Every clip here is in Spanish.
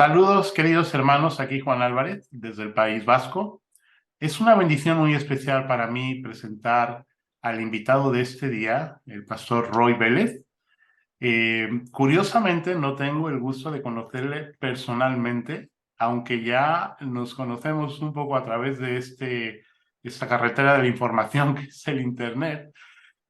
Saludos, queridos hermanos, aquí Juan Álvarez, desde el País Vasco. Es una bendición muy especial para mí presentar al invitado de este día, el pastor Roy Vélez. Curiosamente, no tengo el gusto de conocerle personalmente, aunque ya nos conocemos un poco a través de esta carretera de la información que es el Internet,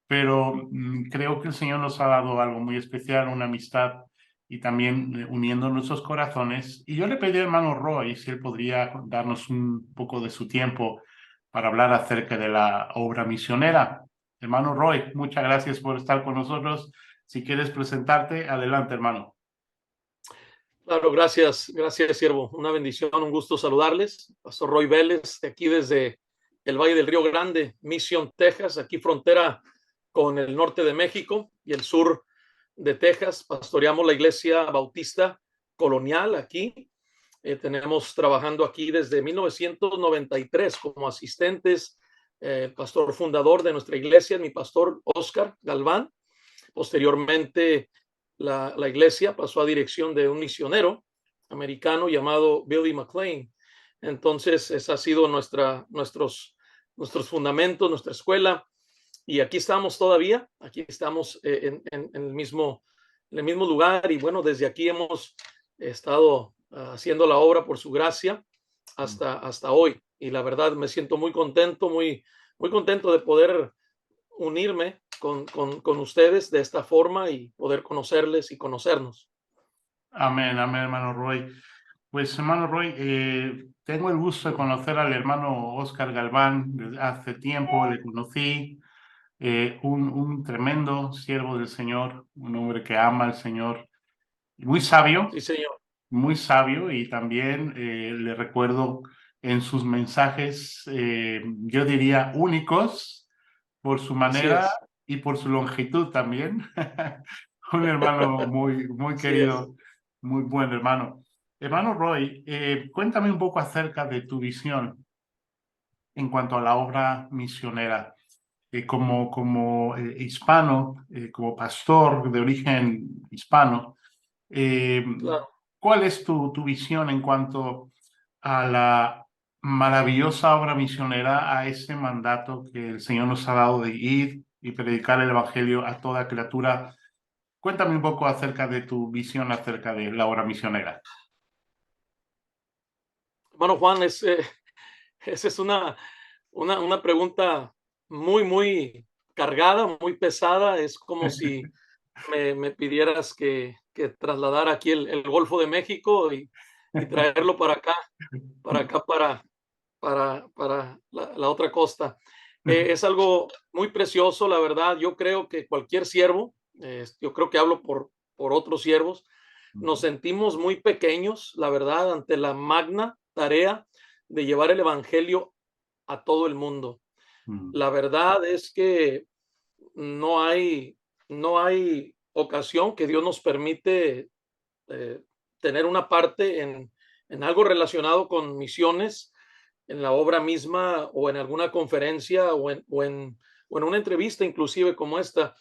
pero creo que el Señor nos ha dado algo muy especial, una amistad y también uniendo nuestros corazones. Y yo le pedí al hermano Roy si él podría darnos un poco de su tiempo para hablar acerca de la obra misionera. Hermano Roy, muchas gracias por estar con nosotros. Si quieres presentarte, adelante, hermano. Claro, gracias, siervo. Una bendición, un gusto saludarles. Pastor Roy Vélez, de aquí desde el Valle del Río Grande, Mission, Texas, aquí frontera con el norte de México y el sur de Texas. Pastoreamos la iglesia bautista colonial aquí. Tenemos trabajando aquí desde 1993 como asistentes. El pastor fundador de nuestra iglesia, mi pastor Oscar Galván. Posteriormente, la iglesia pasó a dirección de un misionero americano llamado Billy McLean. Entonces, esa ha sido nuestros fundamentos, nuestra escuela. Y aquí estamos todavía, aquí estamos en el mismo lugar. Y bueno, desde aquí hemos estado haciendo la obra por su gracia hasta hoy. Y la verdad me siento muy contento, muy contento de poder unirme con ustedes de esta forma y poder conocerles y conocernos. Amén, amén, hermano Roy. Pues, hermano Roy, tengo el gusto de conocer al hermano Oscar Galván desde hace tiempo, le conocí. Un tremendo siervo del Señor, un hombre que ama al Señor, Sí, señor. muy sabio, y también le recuerdo en sus mensajes, yo diría únicos, por su Así manera es. y por su longitud también. Un hermano muy Así es. querido, muy buen hermano. Hermano Roy, cuéntame un poco acerca de tu visión en cuanto a la obra misionera. Como hispano, como pastor de origen hispano, eh, Claro. ¿cuál es tu visión en cuanto a la maravillosa obra misionera, a ese mandato que el Señor nos ha dado de ir y predicar el Evangelio a toda criatura? Cuéntame un poco acerca de tu visión acerca de la obra misionera. Bueno, Juan, esa es una pregunta muy cargada, muy pesada. Es como si me pidieras que trasladara aquí el Golfo de México y traerlo para acá, para la otra costa. Es algo muy precioso, la verdad. Yo creo que cualquier siervo, yo creo que hablo por otros siervos, nos sentimos muy pequeños, la verdad, ante la magna tarea de llevar el Evangelio a todo el mundo. La verdad es que no hay, no hay ocasión que Dios nos permite eh, tener una parte en algo relacionado con misiones, en la obra misma o en alguna conferencia o en una entrevista inclusive como esta,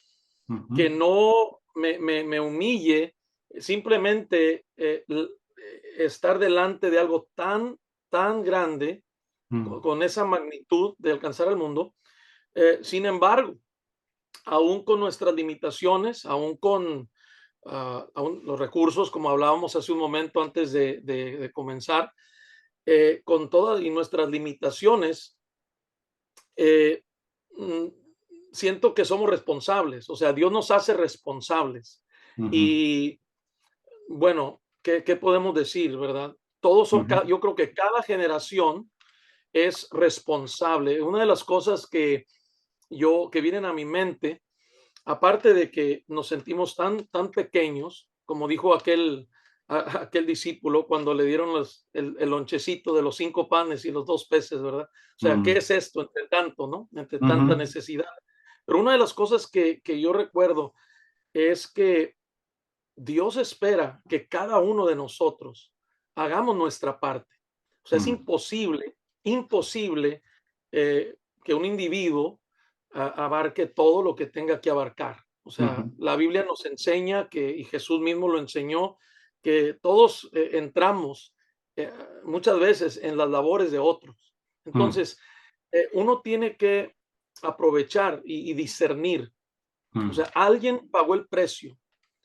que no me humille simplemente estar delante de algo tan grande, con esa magnitud de alcanzar al mundo. Sin embargo, aún con nuestras limitaciones, aún con aún los recursos, como hablábamos hace un momento antes de comenzar, con todas y nuestras limitaciones, eh, mm, siento que somos responsables, o sea, Dios nos hace responsables. Y bueno, ¿qué podemos decir, verdad? Todos son, yo creo que cada generación es responsable. Una de las cosas que vienen a mi mente, aparte de que nos sentimos tan pequeños, como dijo aquel discípulo cuando le dieron el lonchecito de los 5 panes y los 2 peces, ¿verdad? O sea, ¿qué es esto entre tanto, no? Entre tanta necesidad. Pero una de las cosas que yo recuerdo es que Dios espera que cada uno de nosotros hagamos nuestra parte. O sea, es imposible que un individuo abarque todo lo que tenga que abarcar. O sea, la Biblia nos enseña que, y Jesús mismo lo enseñó, que todos entramos muchas veces en las labores de otros. mm, Entonces, uno tiene que aprovechar y discernir. O mm, sea, alguien pagó el precio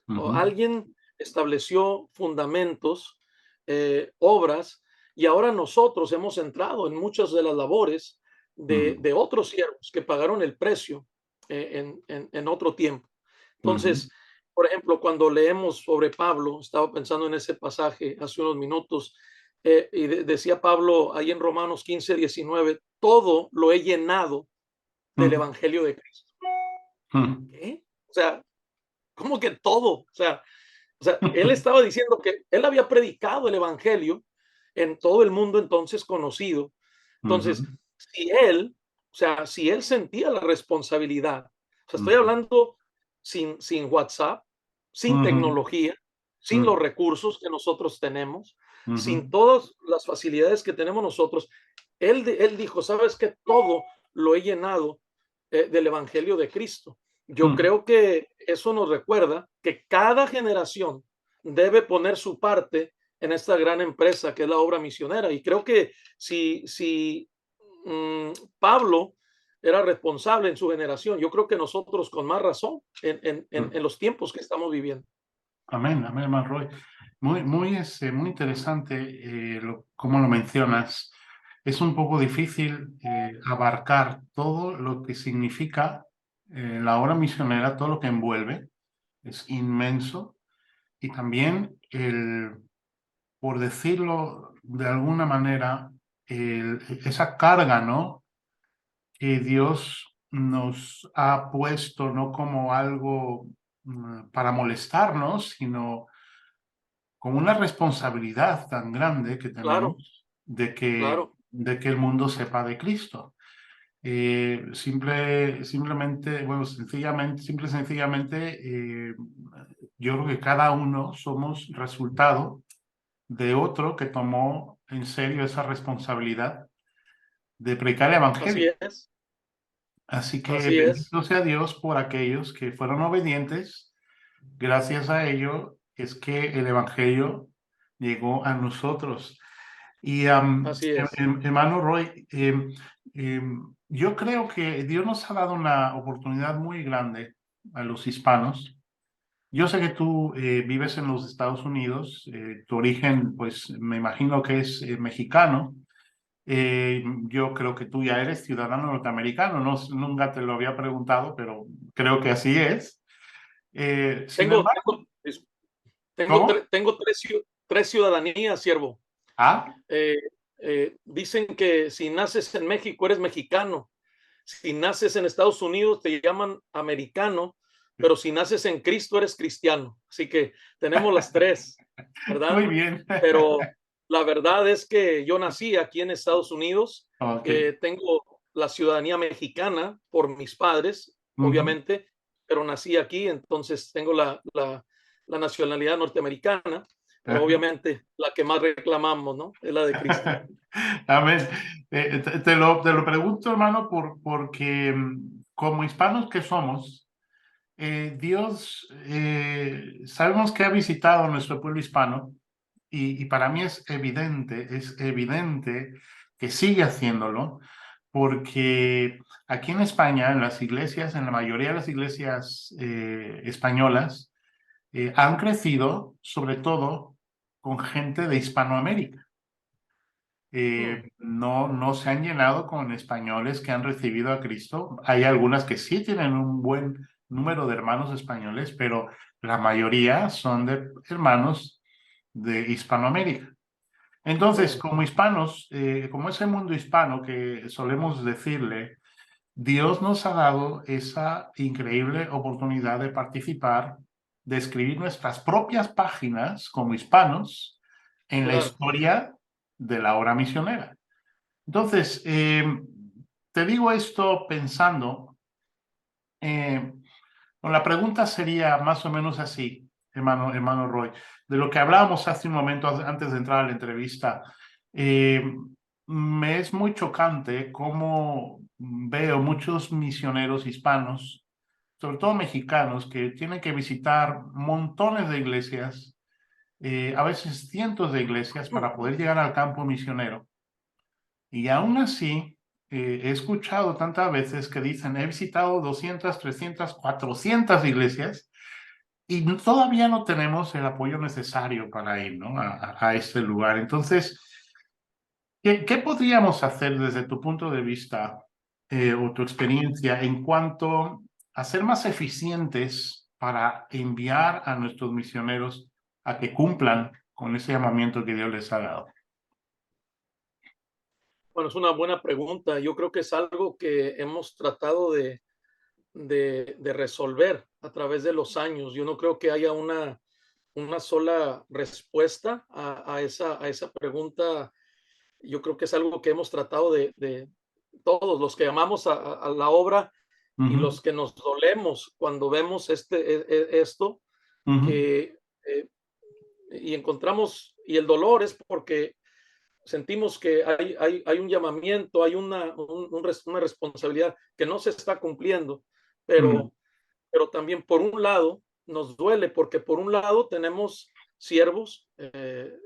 o ujú, alguien estableció fundamentos, obras, y ahora nosotros hemos entrado en muchas de las labores mm, de otros siervos que pagaron el precio en otro tiempo. ujú, Entonces, por ejemplo, cuando leemos sobre Pablo, estaba pensando en ese pasaje hace unos minutos, y decía Pablo ahí en Romanos 15:19, todo lo he llenado del mm, Evangelio de Cristo. mm. ¿Qué? O sea, ¿cómo que todo? O sea, él estaba diciendo que él había predicado el evangelio en todo el mundo entonces conocido. Entonces, Ujú, si él, o sea, si él sentía la responsabilidad, o sea, estoy ujú, hablando sin WhatsApp, sin ujú, tecnología, sin mm, los recursos que nosotros tenemos, ujú, sin todas las facilidades que tenemos nosotros, él dijo, ¿sabes qué? Todo lo he llenado del evangelio de Cristo. Yo mm. creo que eso nos recuerda que cada generación debe poner su parte en esta gran empresa que es la obra misionera. Y creo que si Pablo era responsable en su generación, yo creo que nosotros con más razón en los tiempos que estamos viviendo. Amén, amén, hermano Roy. Muy interesante cómo lo mencionas. Es un poco difícil abarcar todo lo que significa la obra misionera, todo lo que envuelve. Es inmenso. Y también, por decirlo de alguna manera, esa carga, ¿no? Que Dios nos ha puesto no como algo para molestarnos, sino como una responsabilidad tan grande que Claro, tenemos claro, de que el mundo sepa de Cristo. Simplemente, bueno, sencillamente, simple y sencillamente, yo creo que cada uno somos resultado de otro que tomó en serio esa responsabilidad de predicar el así Evangelio. es, Así que así es, bendito sea Dios por aquellos que fueron obedientes. Gracias a ello es que el Evangelio llegó a nosotros. Y así es, hermano Roy, yo creo que Dios nos ha dado una oportunidad muy grande a los hispanos. Yo sé que tú vives en los Estados Unidos, tu origen, pues me imagino que es mexicano. Yo creo que tú ya eres ciudadano norteamericano, no, nunca te lo había preguntado, pero creo que así es. Sin tengo, embargo, tengo, tengo, ¿cómo? tengo tres ciudadanías, siervo. Ah, Eh, dicen que si naces en México eres mexicano, si naces en Estados Unidos te llaman americano, pero si naces en Cristo eres cristiano. Así que tenemos las tres, muy ¿verdad? bien. Pero la verdad es que yo nací aquí en Estados Unidos, Ok. tengo la ciudadanía mexicana por mis padres, Ujú. obviamente, pero nací aquí, entonces tengo la nacionalidad norteamericana, pero Ajá. obviamente la que más reclamamos, ¿no? Es la de Cristo. Amén. Te lo pregunto, hermano, porque como hispanos que somos, Dios sabemos que ha visitado nuestro pueblo hispano y para mí es evidente que sigue haciéndolo, porque aquí en España, en las iglesias, en la mayoría de las iglesias españolas, han crecido sobre todo con gente de Hispanoamérica. Mm, No se han llenado con españoles que han recibido a Cristo. Hay algunas que sí tienen un buen número de hermanos españoles, pero la mayoría son de hermanos de Hispanoamérica. Entonces, mm, como hispanos, como ese mundo hispano que solemos decirle, Dios nos ha dado esa increíble oportunidad de participar, de escribir nuestras propias páginas como hispanos en la claro, historia de la obra misionera. Entonces, te digo esto pensando, eh, la pregunta sería más o menos así, hermano Roy, de lo que hablábamos hace un momento antes de entrar a la entrevista. eh, Me es muy chocante cómo veo muchos misioneros hispanos, sobre todo mexicanos, que tienen que visitar montones de iglesias a veces cientos de iglesias para poder llegar al campo misionero. Y aún así, he escuchado tantas veces que dicen, he visitado 200, 300, 400 iglesias y todavía no tenemos el apoyo necesario para ir, ¿no? a este lugar. Entonces, ¿qué podríamos hacer desde tu punto de vista o tu experiencia en cuanto a ser más eficientes para enviar a nuestros misioneros a que cumplan con ese llamamiento que Dios les ha dado? Bueno, es una buena pregunta. Yo creo que es algo que hemos tratado de resolver a través de los años. Yo no creo que haya una sola respuesta a esa pregunta. Yo creo que es algo que hemos tratado de todos los que amamos a la obra y Ujú, los que nos dolemos cuando vemos esto, ujú, que y encontramos, y el dolor es porque sentimos que hay un llamamiento, hay una responsabilidad que no se está cumpliendo, ujú, pero también por un lado nos duele porque por un lado tenemos siervos,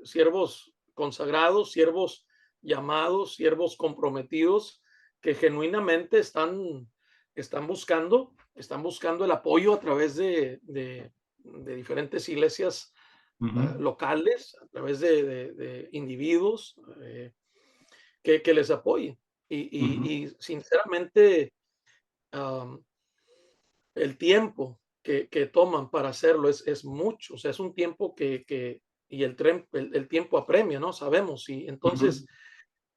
siervos consagrados, siervos llamados, siervos comprometidos que genuinamente están buscando el apoyo a través de diferentes iglesias ujú, locales, a través de individuos que les apoyen. ujú, Y sinceramente, um, el tiempo que toman para hacerlo es mucho, o sea, es un tiempo y el tiempo apremia, ¿no? Sabemos, y ujú, entonces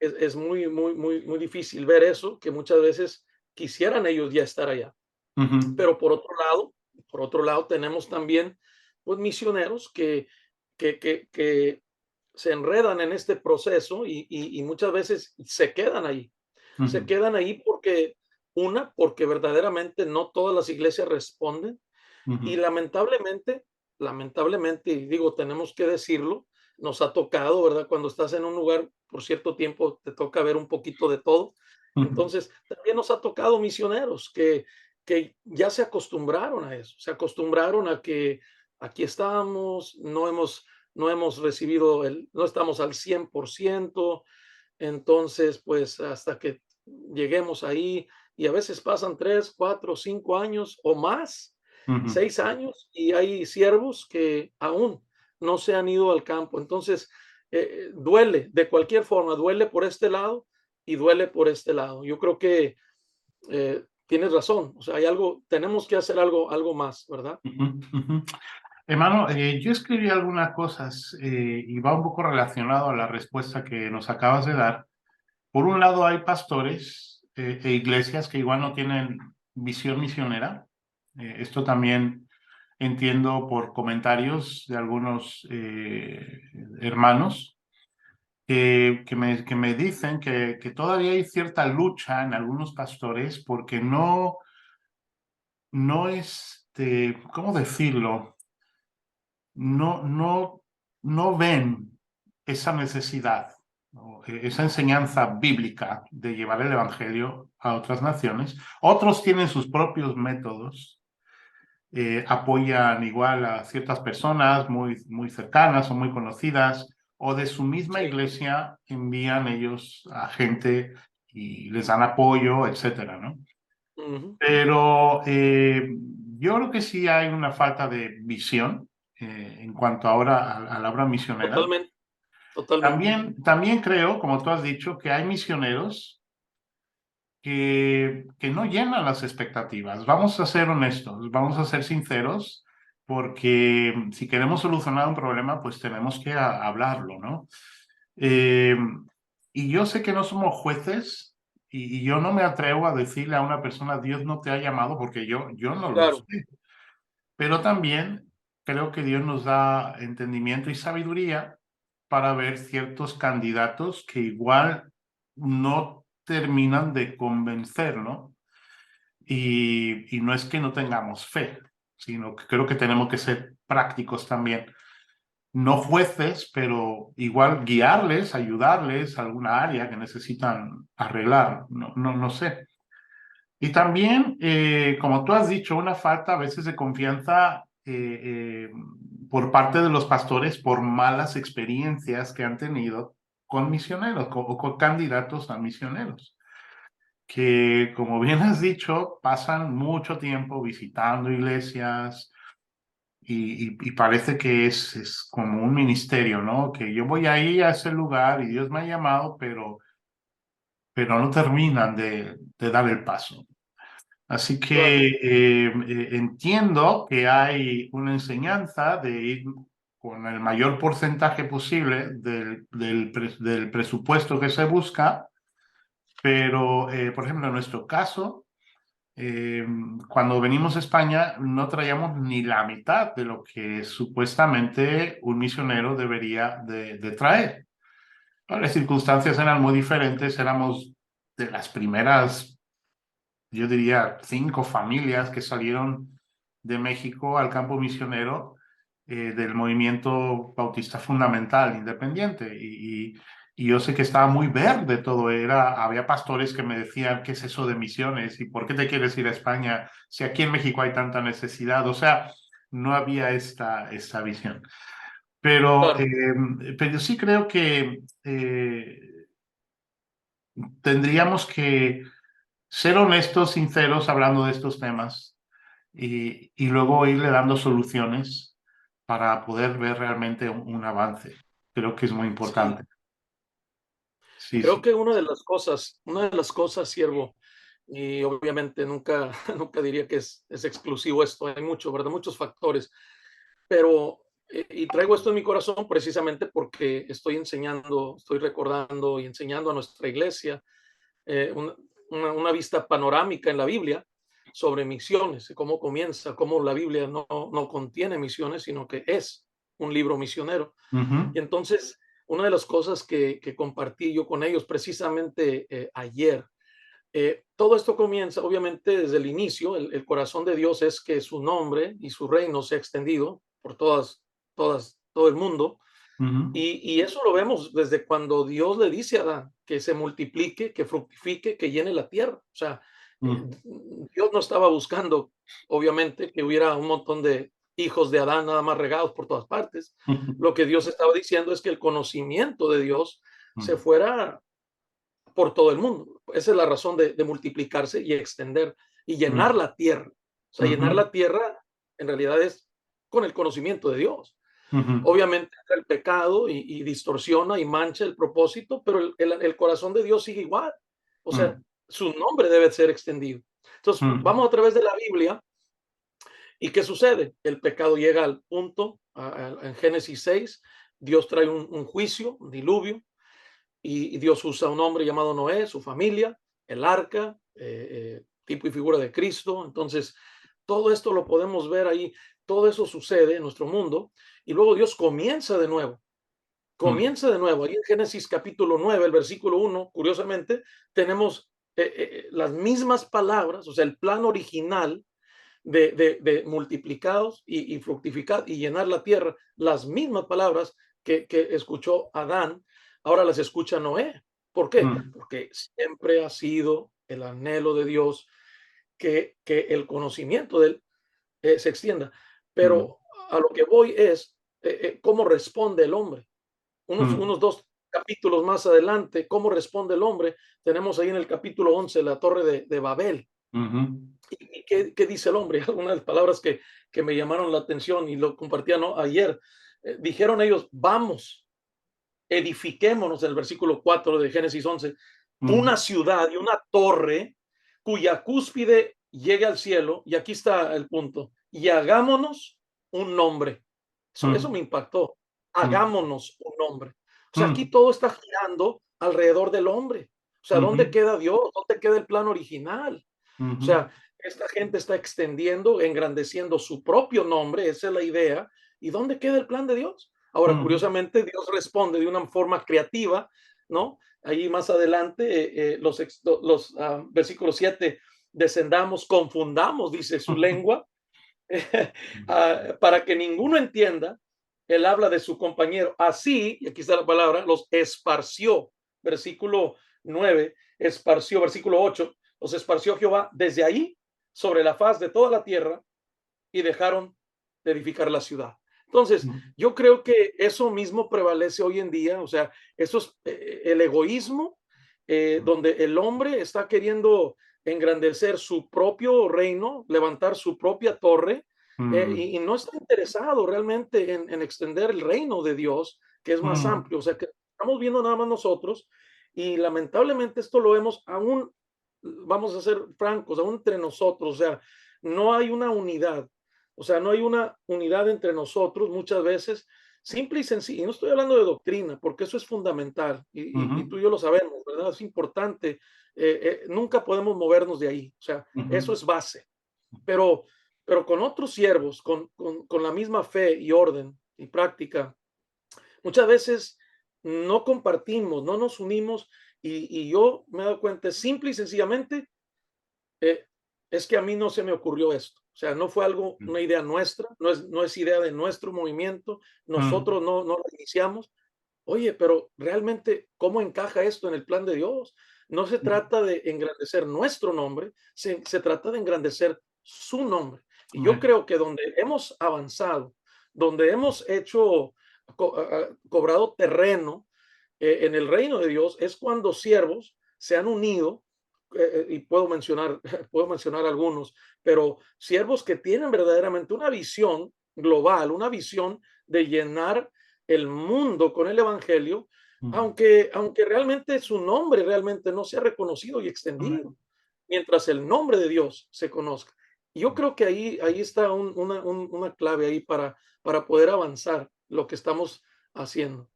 es muy, muy, muy, muy difícil ver eso, que muchas veces quisieran ellos ya estar allá. ujú, Pero por otro lado tenemos también, pues, misioneros que se enredan en este proceso y muchas veces se quedan ahí. Se ujú, quedan ahí porque verdaderamente no todas las iglesias responden y ujú, lamentablemente, y digo, tenemos que decirlo, nos ha tocado, ¿verdad? Cuando estás en un lugar por cierto tiempo, te toca ver un poquito de todo. ujú, Entonces, también nos ha tocado misioneros que ya se acostumbraron a eso, se acostumbraron a que aquí estamos, no hemos recibido no estamos al 100%, entonces, pues hasta que lleguemos ahí, y a veces pasan 3, 4, 5 años o más, ujú, 6 años, y hay siervos que aún no se han ido al campo. Entonces, duele, de cualquier forma, duele por este lado y duele por este lado. Yo creo que tienes razón, o sea, tenemos que hacer algo más, ¿verdad? ujú, ujú. Hermano, yo escribí algunas cosas y va un poco relacionado a la respuesta que nos acabas de dar. Por un lado, hay pastores e iglesias que igual no tienen visión misionera. Esto también entiendo por comentarios de algunos hermanos que me dicen que todavía hay cierta lucha en algunos pastores porque no ¿cómo decirlo? No ven esa necesidad, ¿no? Esa enseñanza bíblica de llevar el evangelio a otras naciones. Otros tienen sus propios métodos, apoyan igual a ciertas personas muy, muy cercanas o muy conocidas, o de su misma Sí. iglesia envían ellos a gente y les dan apoyo, etcétera, ¿no? Ujú. Pero yo creo que sí hay una falta de visión en cuanto ahora a la obra misionera. Totalmente, totalmente. También creo, como tú has dicho, que hay misioneros que no llenan las expectativas. Vamos a ser honestos, vamos a ser sinceros, porque si queremos solucionar un problema, pues tenemos que hablarlo, ¿no? Eh, y yo sé que no somos jueces y yo no me atrevo a decirle a una persona, Dios no te ha llamado, porque yo no lo Claro. sé. Pero también creo que Dios nos da entendimiento y sabiduría para ver ciertos candidatos que igual no terminan de convencer, ¿no? Y no es que no tengamos fe, sino que creo que tenemos que ser prácticos también. No jueces, pero igual guiarles, ayudarles a alguna área que necesitan arreglar, no sé. Y también, como tú has dicho, una falta a veces de confianza por parte de los pastores por malas experiencias que han tenido con misioneros o con candidatos a misioneros, que como bien has dicho, pasan mucho tiempo visitando iglesias y parece que es como un ministerio, ¿no? Que yo voy ahí a ese lugar y Dios me ha llamado, pero no terminan de dar el paso. Así que Claro, entiendo que hay una enseñanza de ir con el mayor porcentaje posible del presupuesto que se busca, pero por ejemplo, en nuestro caso, eh, cuando venimos a España no traíamos ni la mitad de lo que supuestamente un misionero debería de traer. Las circunstancias eran muy diferentes, éramos de las primeras, yo diría, 5 familias que salieron de México al campo misionero del movimiento bautista fundamental independiente. Y yo sé que estaba muy verde todo. Había pastores que me decían, ¿qué es eso de misiones? ¿Y por qué te quieres ir a España si aquí en México hay tanta necesidad? O sea, no había esta visión. claro. Pero sí creo que tendríamos que ser honestos, sinceros hablando de estos temas y luego irle dando soluciones para poder ver realmente un avance. Creo que es muy Sí, importante. Sí, creo sí. que una de las cosas, siervo, y obviamente nunca, nunca diría que es exclusivo esto, hay mucho, ¿verdad? Muchos factores, pero, y traigo esto en mi corazón precisamente porque estoy enseñando, estoy recordando y enseñando a nuestra iglesia una vista panorámica en la Biblia sobre misiones, cómo comienza, cómo la Biblia no contiene misiones, sino que es un libro misionero. Y Ujú, entonces, una de las cosas que compartí yo con ellos precisamente ayer, todo esto comienza obviamente desde el inicio, el corazón de Dios es que su nombre y su reino se ha extendido por todo el mundo, ujú, y eso lo vemos desde cuando Dios le dice a Adán que se multiplique, que fructifique, que llene la tierra. O sea, ujú, Dios no estaba buscando, obviamente, que hubiera un montón de hijos de Adán nada más regados por todas partes. ujú, Lo que Dios estaba diciendo es que el conocimiento de Dios se ujú, fuera por todo el mundo. Esa es la razón de multiplicarse y extender y llenar la tierra. O sea, llenar ujú, la tierra en realidad es con el conocimiento de Dios. ujú, Obviamente el pecado y distorsiona y mancha el propósito, pero el corazón de Dios sigue igual. O sea, ujú, su nombre debe ser extendido. Entonces, ujú, vamos a través de la Biblia. ¿Y qué sucede? El pecado llega al punto, en Génesis 6, Dios trae un juicio, un diluvio, y Dios usa un hombre llamado Noé, su familia, el arca, tipo y figura de Cristo. Entonces, todo esto lo podemos ver ahí, todo eso sucede en nuestro mundo, y luego Dios ujú, comienza de nuevo. Ahí en Génesis capítulo 9, el versículo 1, curiosamente, tenemos las mismas palabras, o sea, el plan original de multiplicados y fructificar y llenar la tierra, las mismas palabras que escuchó Adán, ahora las escucha Noé. ¿Por qué? ujú, Porque siempre ha sido el anhelo de Dios que el conocimiento de él se extienda. ujú, Pero a lo que voy es cómo responde el hombre. ujú, Unos dos capítulos más adelante, cómo responde el hombre. Tenemos ahí en el capítulo 11 la torre de Babel. ujú, ¿Y qué dice el hombre? Algunas de las palabras que me llamaron la atención y lo compartía, ¿no? Ayer. Dijeron ellos, vamos, edifiquémonos, en el versículo 4 de Génesis 11, una ujú, ciudad y una torre cuya cúspide llegue al cielo, y aquí está el punto, y hagámonos un nombre. Eso me impactó. ujú, Hagámonos un nombre. O sea, aquí ujú, todo está girando alrededor del hombre. O sea, ¿dónde ujú, queda Dios? ¿Dónde queda el plan original? O ujú, sea, esta gente está extendiendo, engrandeciendo su propio nombre, esa es la idea. ¿Y dónde queda el plan de Dios? Ahora, ujú, curiosamente, Dios responde de una forma creativa, ¿no? Ahí más adelante, versículos 7, descendamos, confundamos, dice su lengua, para que ninguno entienda, él habla de su compañero. Así, y aquí está la palabra, los esparció. Versículo 9, esparció, versículo 8, los esparció Jehová desde ahí sobre la faz de toda la tierra y dejaron de edificar la ciudad. Entonces, mm, yo creo que eso mismo prevalece hoy en día, o sea, eso es el egoísmo, donde el hombre está queriendo engrandecer su propio reino, levantar su propia torre, mm, y no está interesado realmente en extender el reino de Dios, que es más mm, amplio. O sea, que estamos viendo nada más nosotros, y lamentablemente esto lo vemos aún, vamos a ser francos, aún entre nosotros, o sea, no hay una unidad. O sea, no hay una unidad entre nosotros muchas veces, simple y sencillo. Y no estoy hablando de doctrina, porque eso es fundamental y ujú, tú y yo lo sabemos, ¿verdad? Es importante. Nunca podemos movernos de ahí. O sea, eso ujú, es base. Pero, pero con otros siervos, con la misma fe y orden y práctica, muchas veces no compartimos, no nos unimos y yo me he dado cuenta, simple y sencillamente, eh, es que a mí no se me ocurrió esto. O sea, no fue algo, mm, una idea nuestra, no es idea de nuestro movimiento, mm, nosotros no lo iniciamos. Oye, pero realmente, ¿cómo encaja esto en el plan de Dios? No se mm, trata de engrandecer nuestro nombre, se trata de engrandecer su nombre. Y yo mm, creo que donde hemos avanzado, donde hemos hecho, cobrado terreno en el reino de Dios, es cuando siervos se han unido, y puedo mencionar, puedo mencionar algunos, pero siervos que tienen verdaderamente una visión global, una visión de llenar el mundo con el evangelio, mm. aunque realmente su nombre realmente no sea reconocido y extendido, mientras el nombre de Dios se conozca. Y yo creo que ahí está una clave ahí para poder avanzar lo que estamos haciendo.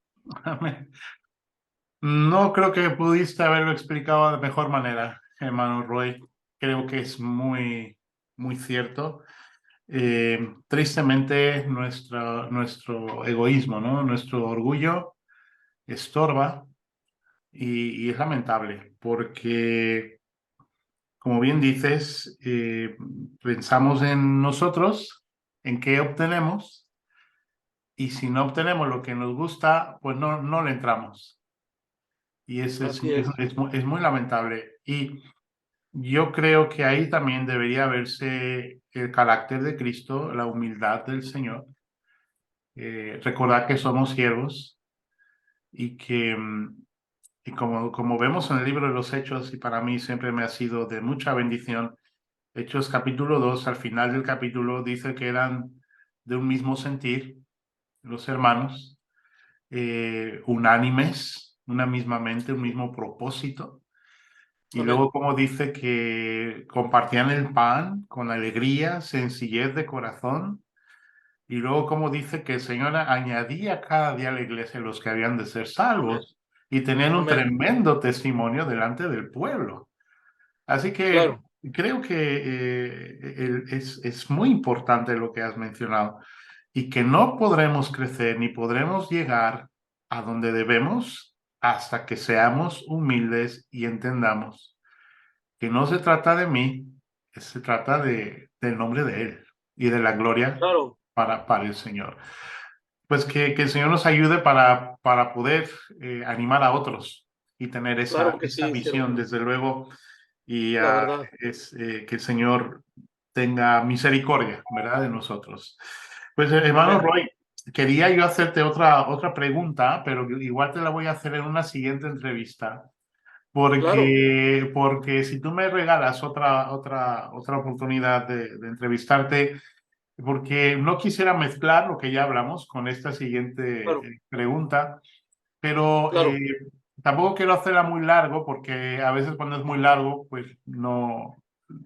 No creo que pudiste haberlo explicado de mejor manera, hermano Roy. Creo que es muy, muy cierto. Tristemente, nuestro egoísmo, ¿no? Nuestro orgullo estorba y es lamentable porque, como bien dices, pensamos en nosotros, en qué obtenemos, y si no obtenemos lo que nos gusta, pues no le entramos. Y eso Así es, es muy lamentable. Y yo creo que ahí también debería verse el carácter de Cristo, la humildad del Señor, recordar que somos siervos y que, y como vemos en el libro de los Hechos, y para mí siempre me ha sido de mucha bendición, Hechos capítulo 2 al final del capítulo, dice que eran de un mismo sentir, los hermanos, unánimes, una misma mente, un mismo propósito. Y amén, luego, como dice que compartían el pan con alegría, sencillez de corazón. Y luego, como dice que el Señor añadía cada día a la iglesia los que habían de ser amén, salvos y tenían un amén, tremendo testimonio delante del pueblo. Así que claro, creo que es muy importante lo que has mencionado y que no podremos crecer ni podremos llegar a donde debemos hasta que seamos humildes y entendamos que no se trata de mí, se trata del nombre de Él y de la gloria claro, para el Señor. Pues que el Señor nos ayude para poder animar a otros y tener claro que esa sí, siervo, visión, desde luego, y la verdad. es que el Señor tenga misericordia, ¿verdad?, de nosotros. Pues, hermano Amén. Roy, quería yo hacerte otra pregunta, pero igual te la voy a hacer en una siguiente entrevista. Claro, Porque si tú me regalas otra oportunidad de entrevistarte, porque no quisiera mezclar lo que ya hablamos con esta siguiente claro, pregunta, pero claro, tampoco quiero hacerla muy largo, porque a veces cuando es muy largo, pues no,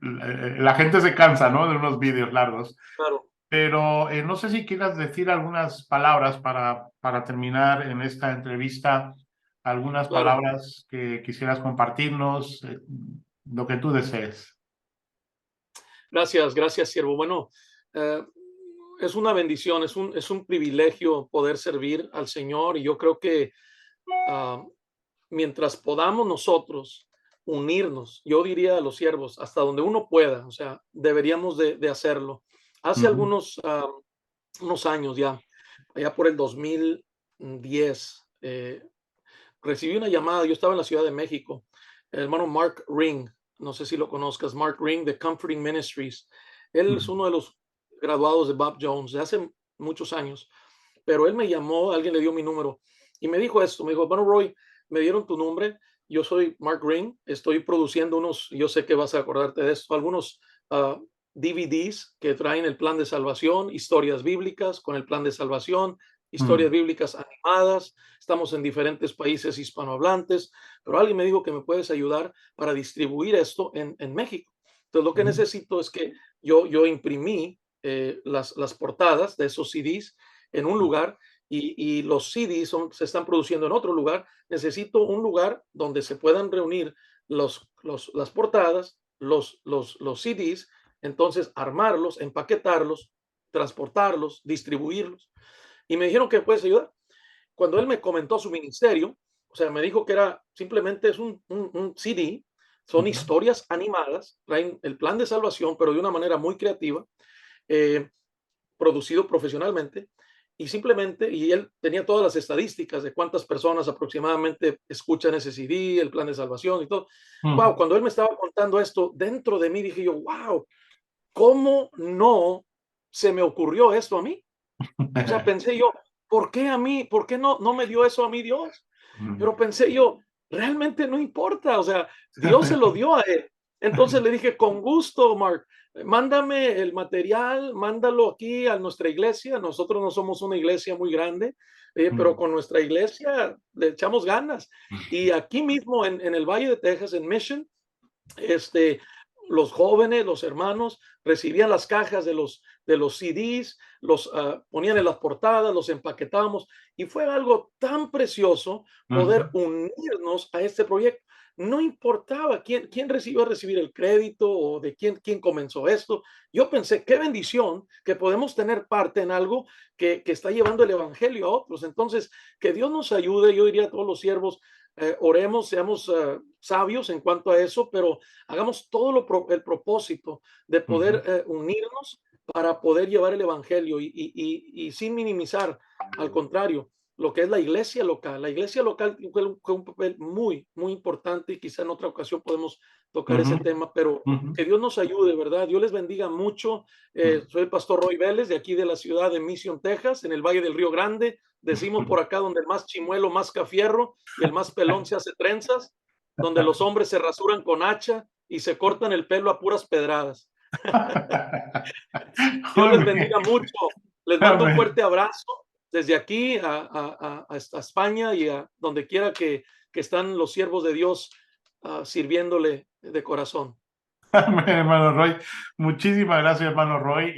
la gente se cansa, ¿no? De unos vídeos largos. claro, Pero no sé si quieras decir algunas palabras para terminar en esta entrevista, algunas claro. palabras que quisieras compartirnos, lo que tú desees. Gracias, gracias, siervo. Bueno, eh, es una bendición, es un privilegio poder servir al Señor y yo creo que ah, mientras podamos nosotros unirnos, yo diría a los siervos, hasta donde uno pueda, o sea, deberíamos de hacerlo. Hace Ujú, unos años ya, allá por el 2010, recibí una llamada, yo estaba en la Ciudad de México, el hermano Mark Ring, no sé si lo conozcas, Mark Ring de Comforting Ministries. Él es ujú, uno de los graduados de Bob Jones de hace muchos años, pero él me llamó, alguien le dio mi número y me dijo esto, me dijo, bueno, Roy, me dieron tu nombre, yo soy Mark Green, estoy produciendo unos, yo sé que vas a acordarte de esto, algunos DVDs que traen el plan de salvación, historias bíblicas con el plan de salvación, historias bíblicas animadas, estamos en diferentes países hispanohablantes, pero alguien me dijo que me puedes ayudar para distribuir esto en México. Entonces lo que necesito es que yo imprimí las portadas de esos CDs en un lugar y los CDs se están produciendo en otro lugar. Necesito un lugar donde se puedan reunir las portadas, los CDs, entonces armarlos, empaquetarlos, transportarlos, distribuirlos. Y me dijeron que puedes ayudar. Cuando él me comentó su ministerio, o sea, me dijo que era simplemente es un CD, son historias animadas, traen el plan de salvación, pero de una manera muy creativa, eh, producido profesionalmente, y simplemente, y él tenía todas las estadísticas de cuántas personas aproximadamente escuchan ese CD, el plan de salvación y todo. Wow, cuando él me estaba contando esto, dentro de mí dije yo, wow, ¿cómo no se me ocurrió esto a mí? O sea, pensé yo, ¿por qué a mí? ¿Por qué no me dio eso a mí Dios? Pero pensé yo, realmente no importa, o sea, Dios se lo dio a él. Entonces le dije, con gusto, Mark, mándame el material, mándalo aquí a nuestra iglesia. Nosotros no somos una iglesia muy grande, pero con nuestra iglesia le echamos ganas. Y aquí mismo en el Valle de Texas, en Mission, este, los jóvenes, los hermanos, recibían las cajas de los CDs, los ponían en las portadas, los empaquetábamos y fue algo tan precioso poder unirnos a este proyecto. No importaba quién recibió a recibir el crédito o de quién comenzó esto. Yo pensé, qué bendición que podemos tener parte en algo que está llevando el evangelio a otros. Entonces, que Dios nos ayude, yo diría a todos los siervos, oremos, seamos sabios en cuanto a eso, pero hagamos todo el propósito de poder unirnos para poder llevar el evangelio y sin minimizar, al contrario, lo que es la iglesia local. La iglesia local juega un papel muy, muy importante y quizá en otra ocasión podemos tocar ese tema, pero que Dios nos ayude, ¿verdad? Dios les bendiga mucho. Soy el pastor Roy Vélez de aquí de la ciudad de Mission, Texas, en el Valle del Río Grande. Decimos por acá donde el más chimuelo, más fierro y el más pelón se hace trenzas, donde los hombres se rasuran con hacha y se cortan el pelo a puras pedradas. Dios les bendiga mucho. Les mando un fuerte abrazo desde aquí a España y a donde quiera que están los siervos de Dios sirviéndole de corazón. Hermano Roy, muchísimas gracias, hermano Roy.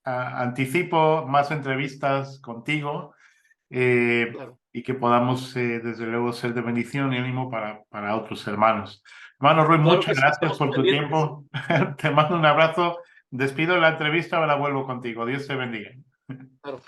Anticipo más entrevistas contigo Claro. y que podamos, desde luego, ser de bendición y ánimo para otros hermanos. Hermano Roy, Claro muchas que sí, gracias estamos por tu pendientes. tiempo. Te mando un abrazo. Despido la entrevista, ahora vuelvo contigo. Dios te bendiga. Claro.